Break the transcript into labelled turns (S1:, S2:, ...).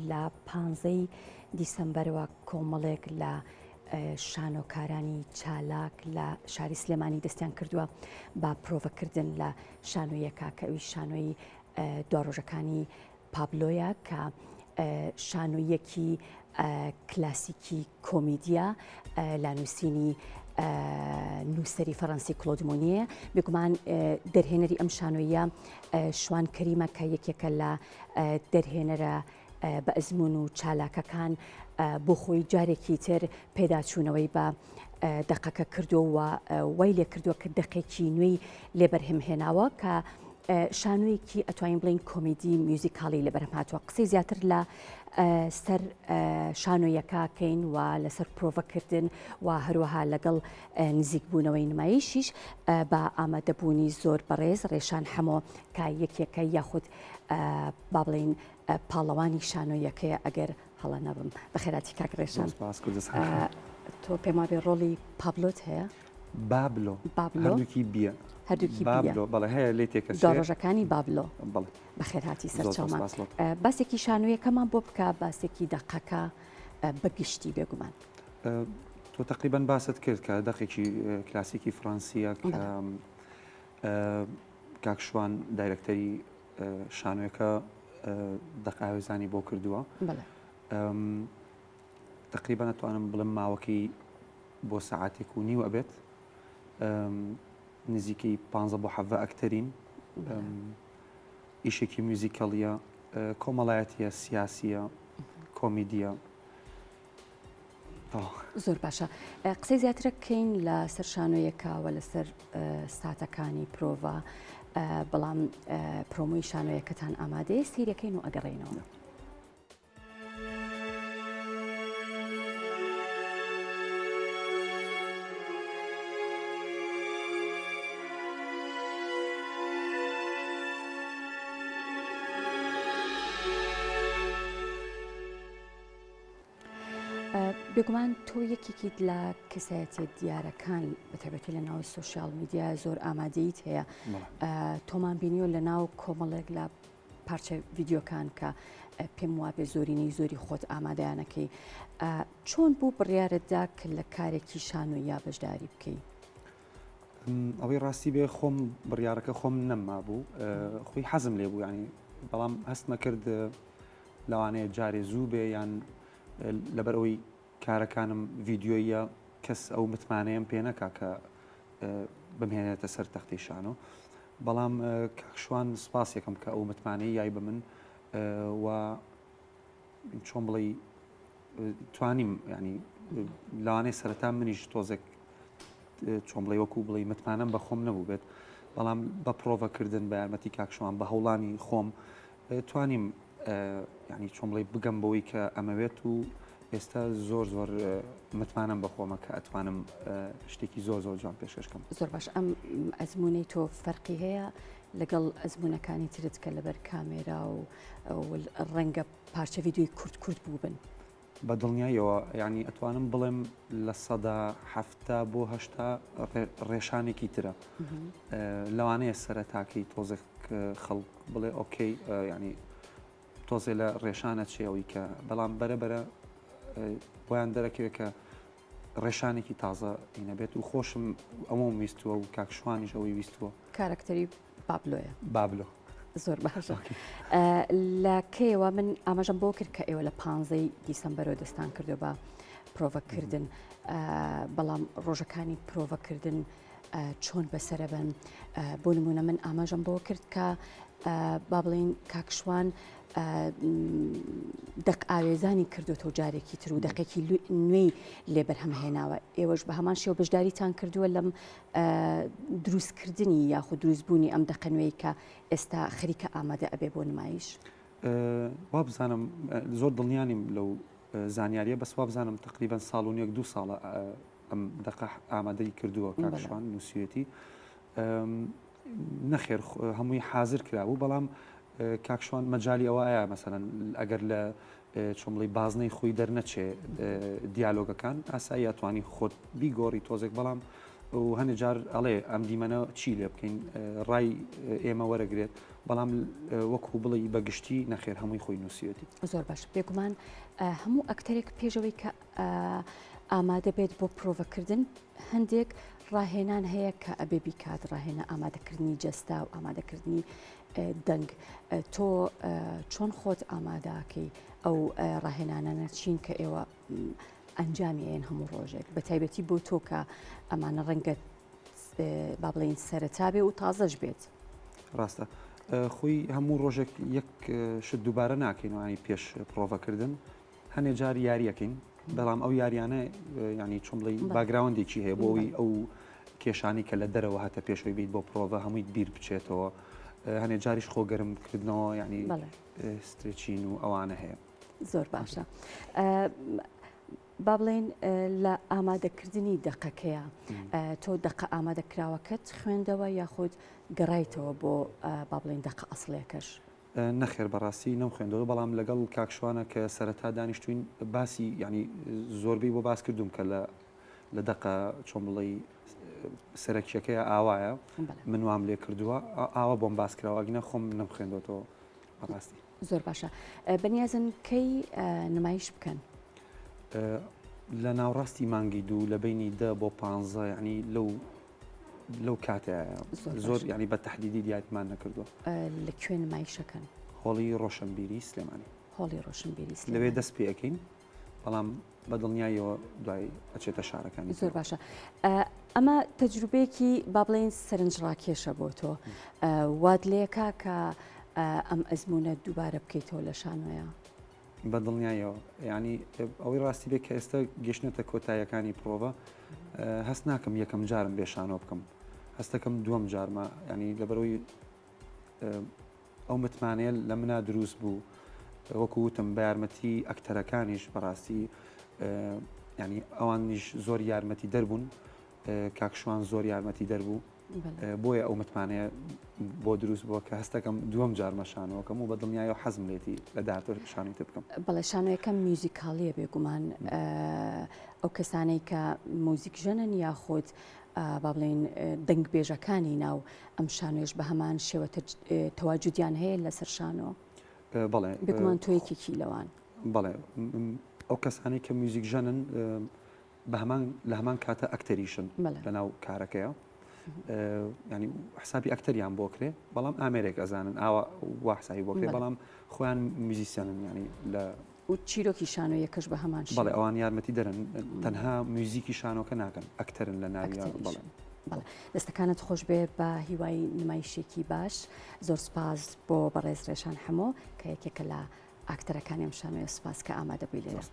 S1: لە 15 دیسەمبەرەوە کۆمەڵێک لە شانۆکارانی چالاک لە شاری سلێمانی دەستیان کردووە با پرۆڤەکردن لە شانۆیەکە کە ئەوی شانۆی دواڕۆژەکانی پابلۆیە کە شانۆیەکی کلاسیکی کۆمیدیە لا نووسینی نووسری فەڕەنسی کلۆدمۆنیە بێگومان دەرهێنەری ئەم شانۆیە شوان کەریمە کە یەکێکە لە دەرهێنەرە بە ئەزمون و چالاکەکان بۆ خۆی جارێکی تر پێداچوونەوەی بە دەقەکە کردووە وای لێ کردووە کە دەقێکی نوێی لێبەرهەمهێناوە کە شانۆیەکی ئەتوانین بڵین کۆمیدی میوزیکاڵی لەبەرهەم هاتووە قسەی زیاتر لە سەر شانۆیەکەکەین و لەسەر پرۆڤەکردن و هەروەها لەگەڵ نزیک بوونەوەی نمایشیش بە ئامادەبوونی زۆر بەڕێز ڕێشان هەموو کە یەکێکە یاخود با بڵین پاڵەوانی شانۆیەکەیە ئەگەر هەڵە نەبم بەخێراتی کاک ڕێشان تۆ پێم وابێ ڕۆڵی پابلۆت هەیە؟
S2: بابلۆ هەردووکی بیە
S1: هەردووکی
S2: بڵێ هەیە لێ تێکە
S1: دۆڕۆژەکانی بابلۆ بەخێرهاتی سەرچاومان باسێکی شانۆیەکەمان بۆ بکە باسێکی دەقەکە بەگشتی بێگومان
S2: تۆ تقریبان باست کرد کە دەقێکی کلاسیکی فڕەنسیە کە کاکشوان دایرەکتەری شانۆیەکە دەقاوێزانی بۆ کردووە تقریبان ئەتوانم بڵم ماوەکی بۆ سەعاتێک و نیو ئەبێت نزیکی 15 بۆ 17 ئەکتەرین ئیشێکی میوزیکەڵیە کۆمەڵایەتیە سیاسیە کۆمیدیە
S1: زۆر باشە قسەی زیاترە بکەین لە سەر شانۆیەکەوە لەسەر ساتەکانی پرۆڤە بەڵام پرۆمۆی شانۆیەکەتان ئامادەیە سیرەکەین و ئەگەڕێنەوە بێگومان تۆ یەکێکیت لە کەسایەتیە دیارەکان بەتایبەتی لە ناو سۆشیال میدیا زۆر ئامادەیت هەیە تۆمان بینیوە لە ناو کۆمەڵێک لە پارچە ڤیددیۆکان کە پێم وابێ زۆرینەی زۆری خۆت ئامادەیانەکەی چۆن بوو بڕیارەتدا کە لە کارێکی شانۆیە بەشداری بکەیت؟
S2: ئەوەی ڕاستی بێ خۆم بڕیارەکە خۆم نەما بوو خۆی حەزم لێ بوو ینی بەڵام هەستمە کرد لەوانەیە جارێ زوو بێ یان لەبەر ئەوەی کارەکانم ڤیددیۆیە کەس ئەو متمانەیەم پێ نەکا کە بمهێنێتە سەر تەختی شانۆ بەڵام کاکشوان سپاس یەکەم کە ئەو متمانەی یای بە من و چۆن بڵێ توانیم ینی لەوانەیە سەرەتا منیش تۆزێک چۆن بڵێ وەکو بڵێ متمانەم بە خۆم نەبوو بێت بەڵام بە پرۆڤەکردن بە یارمەتی کاکشوان بە هەوڵانی خۆم توانیم ینی چۆن بڵێ بگەم بەوەی کە ئەمەوێت و ئێستا زۆر زۆر متمانم بە خۆمە کە ئەتوانم شتێکی زۆر زۆر جوان پێشکەم
S1: زۆر باش ئەم ئەزمونەی تۆ فەرقی هەیە لەگەڵ ئەزمونەکانی ترت کە لەبەر کامێرا و ڕەنگە پارچە ڤیددیۆی کورت بوو بن
S2: بە دڵنیایەوە ینی ئەتوانم بڵێم لە سەدا 70 بۆ 80 ڕێشانێکی ترە لەوانەیە سەرەتاکەی تۆزێک خەڵک بڵێ ئۆکەی ینی تۆزێ لە ڕێشانە چێەوەی کە بەڵام بەرەبەرە بۆیان دەرەکەوێت کە ڕێشانێکی تازە ئینەبێت و خۆشم ئەوە ویستووە و کاکشوانیش ئەوەی ویستووە
S1: کارکتەری بابلۆیە
S2: بابلۆ
S1: زۆر باشە لە کێوە من ئاماژەم بۆ کرد کە ئێوە لە 15 دیسەمبەرەوە دەستان کردو بە پرۆڤەکردن بەڵام ڕۆژەکانی پرۆڤەکردن چۆن بەسەرە بن بۆ نمونە من ئاماژەم بۆ کرد کە با بڵین کاکشوان دەق ئاوێزانی کردوەوە جارێکی تر و دەقێکی نوێی لێبەرهەمهێناوە ئێوەش بە هەمان شێوە بەشداریتان کردووە لەم دروستکردنی یاخود دروستبوونی ئەم دەقە نوێی کە ئێستا خەریکە ئامادە ئەبێ بۆ نمایش
S2: وا بزانم زۆر دڵنیانیم لەو زانیاریە بەس وا بزانم تقریبان ساڵ و نیەک 2 ساڵە ئەم دەقە ئامادەی کردووە کاکشوان نووسێتی نەخێر هەمووی حازر کرابوو بەڵام کاکشوان مەجای ئەوە ئایا مەسەرەن ئەگەر لە چۆن بڵێ بازنەی خۆی دەرنەچێ دیالۆگەکان ئاسایی ئەتوانی خۆت بیگۆڕی تۆزێک بەڵام و هەندێک جار ئەڵێ ئەم دیمەنە چی لێ بکەین ڕای ئێمە وەرەگرێت بەڵام وەکو بڵی بەگشتی نەخێر هەمووی خۆی نووسیەتی.
S1: زۆر باش بێگومان هەموو ئەکتەرێک پێشەوەی کە ئامادە بێت بۆ پرۆڤەکردن هەندێک ڕاهێنان هەیە کە ئەبێ بیکات ڕاهێنە ئامادەکردنی جەستا و ئامادەکردنی دەنگ. تۆ چۆن خۆت ئاماداکەی ئەو ڕاهێنانە چین کە ئێوە ئەنجامی ئێن هەموو ڕۆژێک بە تایبەتی بۆ تۆ کە ئەمانە ڕەنگە با بڵێن سەرەتا بێ و تازەش بێت.
S2: ڕاستە خۆی هەموو ڕۆژێک یەک شت دووبارە ناکەینەوەی پێش پرۆڤەکردن هەنێ جار یاریەکەین بەڵام ئەو یاریانە ینی چۆن بڵێ باگراوندێکی هەیە بۆەوەی ئەو کێشانی کە لە دەرەوە هاتە پێشەوەی بیت بۆ پرۆڤە هەمووی بیر بچێتەوە هەنێ جاریش خۆگەرمکردنەوە ینی سترێچین و ئەوانە هەیە.
S1: زۆر باشە. با بڵێن لە ئامادەکردنی دەقەکەیە تۆ دەقە ئامادەکراوەکەت خوێندەوە یاخود گەڕایتەوە بۆ با بڵێن دەقە ئەسڵێکەش.
S2: نەخێر بەڕاستی نەم خوێندەوە بەڵام لەگەڵ کاکشوانە کە سەرەتا دانیشتوین باسی ینی زۆربەی بۆ باس کردوم کە لە دەقە چۆن بڵێ سەرەکیەکەی ئاوایە من وام لێ کردووە ئاوا بۆم باس کراوەگینە خۆم نەم خوێندەوەەوە بەڕاستی.
S1: زۆر باشە بەنیازن کەی نمایش بکەن.
S2: لە ناوڕاستی مانگی دوو لە بینی 10 بۆ 15 ینی لەو کاتەیە زۆر ینی بە تەحدیدی دیاتمان نەکردووە.
S1: لەکوێ نمایشەکەن؟
S2: هۆڵی ڕۆشنبیری سلێمانی.
S1: هۆڵی ڕۆشنبیری
S2: لەوێ دەست پێەکەین بەڵام بە دڵنیاییەوە دوای ئەچێتە شارەکانی.
S1: زۆر باشە. ئەمە تەجروبەیەکی با بڵێن سەرنجڕاکێشە بۆ تۆ وات لێکا کە ئەم ئەزمونە دووبارە بکەیتەوە لە شانۆیە.
S2: بە دڵنیایەوە ینی ئەوەی ڕاستی بێت کە ئێستا گەشتنێتە کۆتاییەکانی پرۆڤە هەست ناکەم یەکەم جارم بێشانۆ بکەم هەستەکەم دووەم جارمە ینی لەبەرەوەی ئەو متمانەیە لە منە دروست بوو وەکو وتم بە یارمەتی ئەکتەرەکانیش بەڕاستی ینی ئەوانیش زۆر یارمەتی دەربوون کاکشوان زۆر یارمەتی دەربوو بۆیە ئەو متمانەیە بۆ دروست بووە کە هەستەکەم دووەم جارمە شانەوەکەم و بە دڵنیایە حەزم لێتی لە داهاتوە شانۆیتە بکەم.
S1: بەڵێ شانۆیەکەم میوزیکاڵیە بێگومان ئەو کەسانەی کە موزیک ژەنن یاخۆت با بڵێن دەنگ بێژەکانی ناو ئەم شانۆێش بە هەمان شێوە تەواجودیان هەیە لەسەر شانۆ.
S2: بەڵێ
S1: بێگومان تۆ یەکێکی لەوان.
S2: بەڵێ ئەو کەسانی کە میوزیک ژەنن لە هەمان کاتە ئەکتەریشن لە ناو کارەکەیە ینی حسابی ئەکتەریان بۆ کرێ بەڵام ئامێرێک ئەزانن ئاوا وا حسابی بۆ کرێ بەڵام خۆیان میوزیسیانن ینی لە
S1: و چیرۆکی شانۆ یەکەش بە هەمان
S2: بەڵێ ئەوان یارمەتی دەرن تەنها میوزیکی شانۆکە ناکەن ئەکتەرن لە ناویان.
S1: بەڵێ دەستەکانت خۆش بێ بە هیوای نمایشێکی باش زۆر سپاس بۆ بەڕێزرێشان هەموو کە یەکێکە لە ئاکتەرەکانی ئەم شانۆیە سپاس کە ئامادە بووی لێرە.